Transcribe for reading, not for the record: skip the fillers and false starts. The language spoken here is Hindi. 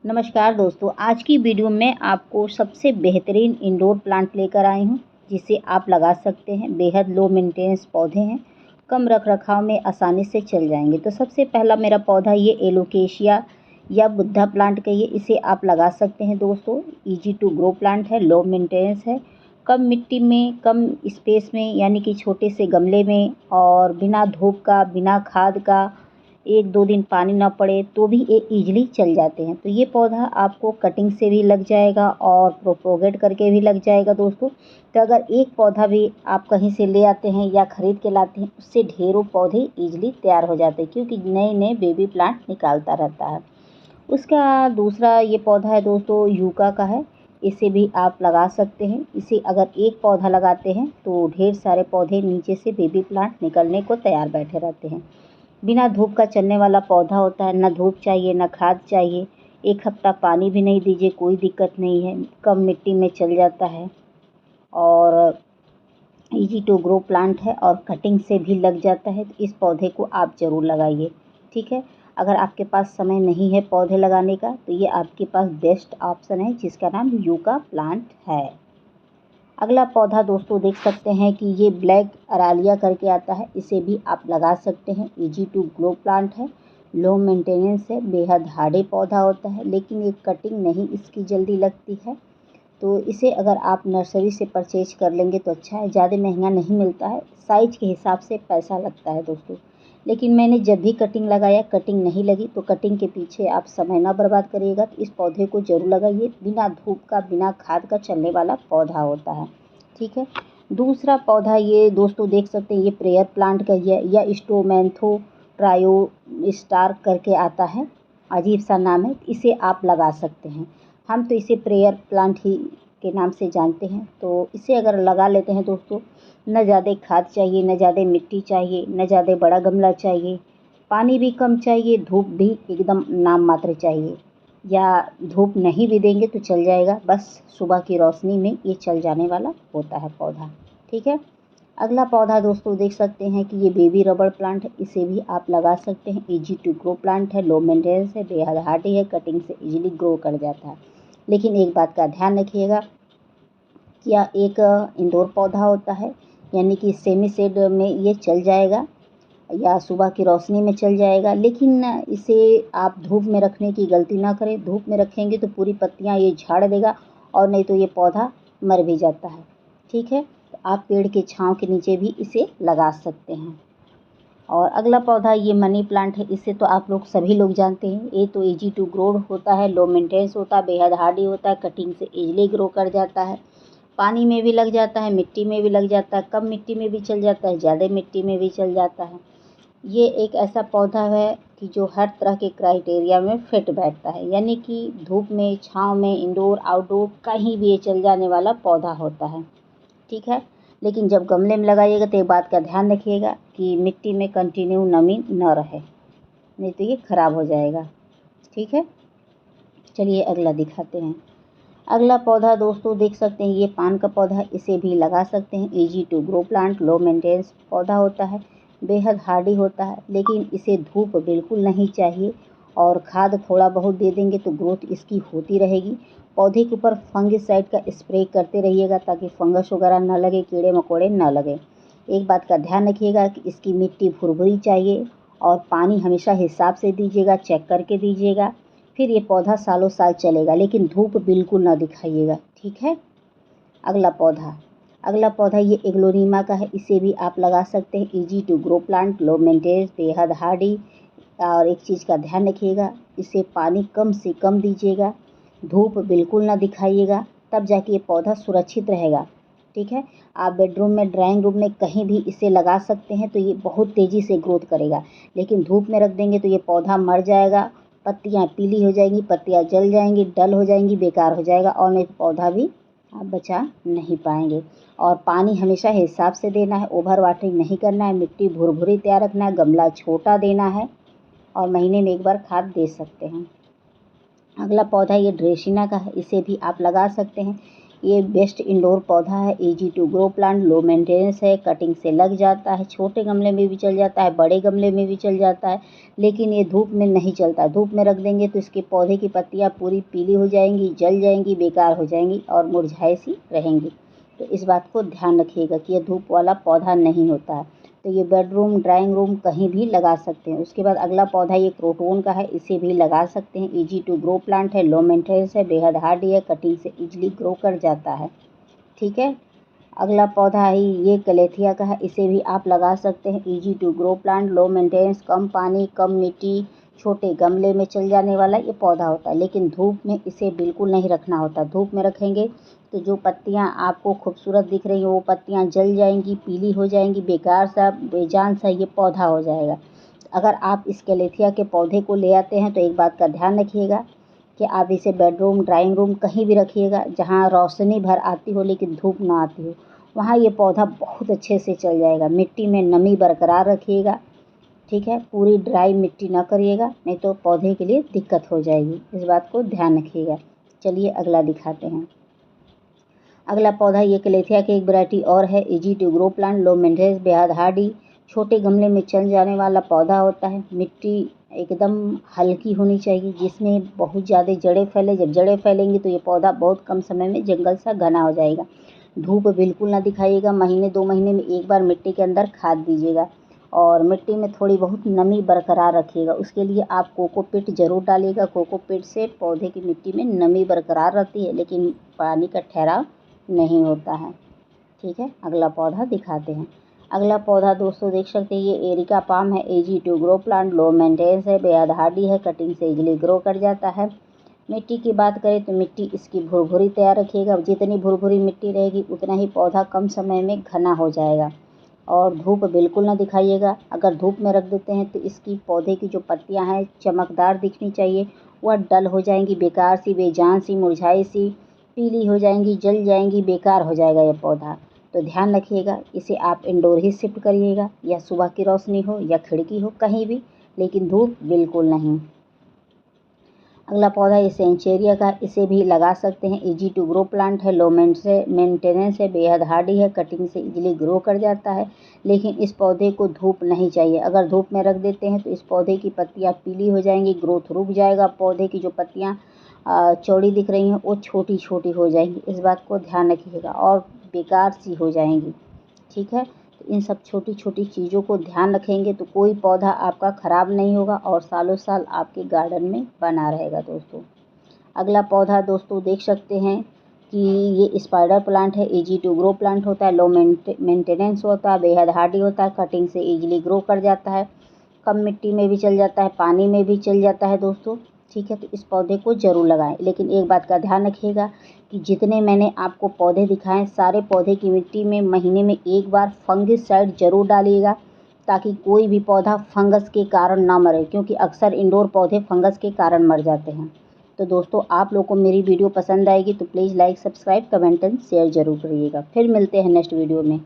नमस्कार दोस्तों, आज की वीडियो में आपको सबसे बेहतरीन इंडोर प्लांट लेकर आई हूँ जिसे आप लगा सकते हैं। बेहद लो मेंटेनेंस पौधे हैं, कम रख रखाव में आसानी से चल जाएंगे। तो सबसे पहला मेरा पौधा ये एलोकेशिया या बुद्धा प्लांट कहिए, इसे आप लगा सकते हैं दोस्तों। इजी टू ग्रो प्लांट है, लो मेंटेनेंस है, कम मिट्टी में, कम स्पेस में, यानी कि छोटे से गमले में, और बिना धूप का, बिना खाद का, 1-2 दिन पानी ना पड़े तो भी ये ईजिली चल जाते हैं। तो ये पौधा आपको कटिंग से भी लग जाएगा और प्रोपोगेट करके भी लग जाएगा दोस्तों। तो अगर एक पौधा भी आप कहीं से ले आते हैं या ख़रीद के लाते हैं, उससे ढेरों पौधे ईजिली तैयार हो जाते हैं, क्योंकि नए नए बेबी प्लांट निकालता रहता है। उसका दूसरा ये पौधा है दोस्तों, यूका का है। इसे भी आप लगा सकते हैं। इसे अगर एक पौधा लगाते हैं तो ढेर सारे पौधे नीचे से बेबी प्लांट निकलने को तैयार बैठे रहते हैं। बिना धूप का चलने वाला पौधा होता है, ना धूप चाहिए ना खाद चाहिए। 1 हफ्ता पानी भी नहीं दीजिए, कोई दिक्कत नहीं है, कम मिट्टी में चल जाता है और इजी टू ग्रो प्लांट है और कटिंग से भी लग जाता है। तो इस पौधे को आप ज़रूर लगाइए, ठीक है। अगर आपके पास समय नहीं है पौधे लगाने का तो ये आपके पास बेस्ट ऑप्शन है, जिसका नाम यूका प्लांट है। अगला पौधा दोस्तों देख सकते हैं कि ये ब्लैक अरालिया करके आता है। इसे भी आप लगा सकते हैं। इजी टू ग्रो प्लांट है, लो मेंटेनेंस है, बेहद हार्डे पौधा होता है, लेकिन ये कटिंग नहीं इसकी जल्दी लगती है। तो इसे अगर आप नर्सरी से परचेज कर लेंगे तो अच्छा है। ज़्यादा महंगा नहीं मिलता है, साइज के हिसाब से पैसा लगता है दोस्तों। लेकिन मैंने जब भी कटिंग लगाया, कटिंग नहीं लगी, तो कटिंग के पीछे आप समय ना बर्बाद करिएगा। तो इस पौधे को ज़रूर लगाइए। बिना धूप का, बिना खाद का चलने वाला पौधा होता है, ठीक है। दूसरा पौधा ये दोस्तों देख सकते हैं, ये प्रेयर प्लांट कहिए या स्टोमेंथो ट्रायो स्टार करके आता है, अजीब सा नाम है। इसे आप लगा सकते हैं। हम तो इसे प्रेयर प्लांट ही के नाम से जानते हैं। तो इसे अगर लगा लेते हैं दोस्तों, न ज़्यादा खाद चाहिए, न ज़्यादा मिट्टी चाहिए, न ज़्यादा बड़ा गमला चाहिए, पानी भी कम चाहिए, धूप भी एकदम नाम मात्र चाहिए, या धूप नहीं भी देंगे तो चल जाएगा, बस सुबह की रोशनी में ये चल जाने वाला होता है पौधा, ठीक है। अगला पौधा दोस्तों देख सकते हैं कि ये बेबी रबर प्लांट है। इसे भी आप लगा सकते हैं। इजी टू ग्रो प्लांट है, लो मेंटेनेंस है, बेहद हार्डी है, कटिंग से इजीली ग्रो कर जाता है। लेकिन एक बात का ध्यान रखिएगा, क्या एक इंडोर पौधा होता है, यानी कि सेमी शेड में ये चल जाएगा या सुबह की रोशनी में चल जाएगा, लेकिन इसे आप धूप में रखने की गलती ना करें। धूप में रखेंगे तो पूरी पत्तियां ये झाड़ देगा और नहीं तो ये पौधा मर भी जाता है, ठीक है। तो आप पेड़ के छांव के नीचे भी इसे लगा सकते हैं। और अगला पौधा ये मनी प्लांट है। इसे तो आप लोग सभी लोग जानते हैं। ये तो इजी टू ग्रो होता है, लो मेंटेनेंस होता है, बेहद हार्डी होता है, कटिंग से इजीली ग्रो कर जाता है, पानी में भी लग जाता है, मिट्टी में भी लग जाता है, कम मिट्टी में भी चल जाता है, ज़्यादा मिट्टी में भी चल जाता है। ये एक ऐसा पौधा है कि जो हर तरह के क्राइटेरिया में फिट बैठता है, यानी कि धूप में, छाँव में, इंडोर आउटडोर कहीं भी ये चल जाने वाला पौधा होता है, ठीक है। लेकिन जब गमले में लगाइएगा तो एक बात का ध्यान रखिएगा कि मिट्टी में कंटिन्यू नमी न रहे, नहीं तो ये ख़राब हो जाएगा, ठीक है। चलिए अगला दिखाते हैं। अगला पौधा दोस्तों देख सकते हैं, ये पान का पौधा है। इसे भी लगा सकते हैं। Easy to grow plant, low maintenance पौधा होता है, बेहद हार्डी होता है, लेकिन इसे धूप बिल्कुल नहीं चाहिए और खाद थोड़ा बहुत दे देंगे तो ग्रोथ इसकी होती रहेगी। पौधे के ऊपर फंगिसाइड का स्प्रे करते रहिएगा ताकि फंगस वगैरह ना लगे, कीड़े मकोड़े ना लगे। एक बात का ध्यान रखिएगा कि इसकी मिट्टी भुरभुरी चाहिए और पानी हमेशा हिसाब से दीजिएगा, चेक करके दीजिएगा। फिर ये पौधा सालों साल चलेगा, लेकिन धूप बिल्कुल ना दिखाइएगा, ठीक है। अगला पौधा ये एग्लोनिमा का है। इसे भी आप लगा सकते हैं। Easy to grow plant, low maintenance, बेहद हार्डी। और एक चीज़ का ध्यान रखिएगा, इसे पानी कम से कम दीजिएगा, धूप बिल्कुल ना दिखाइएगा, तब जाके ये पौधा सुरक्षित रहेगा, ठीक है। आप बेडरूम में, ड्राइंग रूम में कहीं भी इसे लगा सकते हैं तो ये बहुत तेज़ी से ग्रोथ करेगा। लेकिन धूप में रख देंगे तो ये पौधा मर जाएगा, पत्तियां पीली हो जाएंगी, पत्तियां जल जाएंगी, डल हो जाएंगी, बेकार हो जाएगा और नहीं पौधा भी आप बचा नहीं पाएंगे। और पानी हमेशा हिसाब से देना है, ओवर वाटरिंग नहीं करना है, मिट्टी भुरभुरी तैयार रखना है, गमला छोटा देना है और महीने में 1 बार खाद दे सकते हैं। अगला पौधा ये ड्रेसिना का है। इसे भी आप लगा सकते हैं। ये बेस्ट इंडोर पौधा है, easy to grow plant, low maintenance है, कटिंग से लग जाता है, छोटे गमले में भी चल जाता है, बड़े गमले में भी चल जाता है, लेकिन ये धूप में नहीं चलता। धूप में रख देंगे तो इसके पौधे की पत्तियाँ पूरी पीली हो जाएंगी, जल जाएंगी, बेकार हो जाएंगी और मुरझाई सी रहेंगी। तो इस बात को ध्यान रखिएगा कि ये धूप वाला पौधा नहीं होता है। तो ये बेडरूम, ड्राइंग रूम कहीं भी लगा सकते हैं। उसके बाद अगला पौधा ये क्रोटोन का है, इसे भी लगा सकते हैं। इजी टू ग्रो प्लांट है, लो मेंटेनेंस है, बेहद हार्डी है, कटिंग से इजीली ग्रो कर जाता है। ठीक है। अगला पौधा है ये कलेथिया का है, इसे भी आप लगा सकते हैं। Easy to grow plant, low maintenance, कम पानी, कम मिट्टी, छोटे गमले में चल जाने वाला ये पौधा होता है, लेकिन धूप में इसे बिल्कुल नहीं रखना होता। धूप में रखेंगे तो जो पत्तियां आपको खूबसूरत दिख रही हैं वो पत्तियां जल जाएंगी, पीली हो जाएंगी, बेकार सा बेजान सा ये पौधा हो जाएगा। अगर आप इस कलेथिया के पौधे को ले आते हैं तो एक बात का ध्यान रखिएगा कि आप इसे बेडरूम, ड्राइंग रूम कहीं भी रखिएगा जहाँ रोशनी भर आती हो लेकिन धूप ना आती हो, वहाँ ये पौधा बहुत अच्छे से चल जाएगा। मिट्टी में नमी बरकरार रखिएगा। ठीक है। पूरी ड्राई मिट्टी ना करिएगा, नहीं तो पौधे के लिए दिक्कत हो जाएगी। इस बात को ध्यान रखिएगा। चलिए अगला दिखाते हैं। अगला पौधा ये कलेथिया की एक वैरायटी और है, easy to grow plant, low maintenance, बेहद हार्डी, छोटे गमले में चल जाने वाला पौधा होता है। मिट्टी एकदम हल्की होनी चाहिए जिसमें बहुत ज़्यादा जड़ें फैले। जब जड़ें फैलेंगी तो ये पौधा बहुत कम समय में जंगल सा घना हो जाएगा। धूप बिल्कुल ना दिखाइएगा। महीने 2 महीने में एक बार मिट्टी के अंदर खाद दीजिएगा और मिट्टी में थोड़ी बहुत नमी बरकरार रखिएगा। उसके लिए आप कोकोपीट ज़रूर डालिएगा। कोकोपीट से पौधे की मिट्टी में नमी बरकरार रहती है लेकिन पानी का ठहराव नहीं होता है। ठीक है। अगला पौधा दिखाते हैं। अगला पौधा दोस्तों देख सकते हैं ये एरिका पाम है, easy to grow plant, low maintenance है, बेहद हार्डी है, कटिंग से इजीली ग्रो कर जाता है। मिट्टी की बात करें तो मिट्टी इसकी भुरभुरी तैयार रखिएगा। जितनी भुरभुरी मिट्टी रहेगी उतना ही पौधा कम समय में घना हो जाएगा। और धूप बिल्कुल ना दिखाइएगा। अगर धूप में रख देते हैं तो इसकी पौधे की जो पत्तियां हैं चमकदार दिखनी चाहिए, वह डल हो जाएंगी, बेकार सी, बेजान सी, मुरझाई सी, पीली हो जाएंगी, जल जाएंगी, बेकार हो जाएगा यह पौधा। तो ध्यान रखिएगा, इसे आप इंडोर ही शिफ्ट करिएगा, या सुबह की रोशनी हो या खिड़की हो कहीं भी, लेकिन धूप बिल्कुल नहीं। अगला पौधा ये सेंचुरिया का, इसे भी लगा सकते हैं। इजी टू ग्रो प्लांट है, लो मेंटेनेंस है, बेहद हार्डी है, कटिंग से इजीली ग्रो कर जाता है, लेकिन इस पौधे को धूप नहीं चाहिए। अगर धूप में रख देते हैं तो इस पौधे की पत्तियां पीली हो जाएंगी, ग्रोथ रुक जाएगा, पौधे की जो पत्तियां चौड़ी दिख रही हैं वो छोटी छोटी हो जाएंगी। इस बात को ध्यान रखिएगा और बेकार सी हो जाएंगी। ठीक है। तो इन सब छोटी छोटी चीज़ों को ध्यान रखेंगे तो कोई पौधा आपका ख़राब नहीं होगा और सालों साल आपके गार्डन में बना रहेगा दोस्तों। अगला पौधा दोस्तों देख सकते हैं कि ये स्पाइडर प्लांट है, इजी टू ग्रो प्लांट होता है, लो मेंटेनेंस होता है, बेहद हार्डी होता है, कटिंग से इजीली ग्रो कर जाता है, कम मिट्टी में भी चल जाता है, पानी में भी चल जाता है दोस्तों। ठीक है। तो इस पौधे को ज़रूर लगाएं, लेकिन एक बात का ध्यान रखिएगा कि जितने मैंने आपको पौधे दिखाएं सारे पौधे की मिट्टी में महीने में एक बार फंगिसाइड ज़रूर डालिएगा, ताकि कोई भी पौधा फंगस के कारण ना मरे, क्योंकि अक्सर इंडोर पौधे फंगस के कारण मर जाते हैं। तो दोस्तों आप लोगों को मेरी वीडियो पसंद आएगी तो please like, subscribe, comment and share ज़रूर करिएगा। फिर मिलते हैं नेक्स्ट वीडियो में।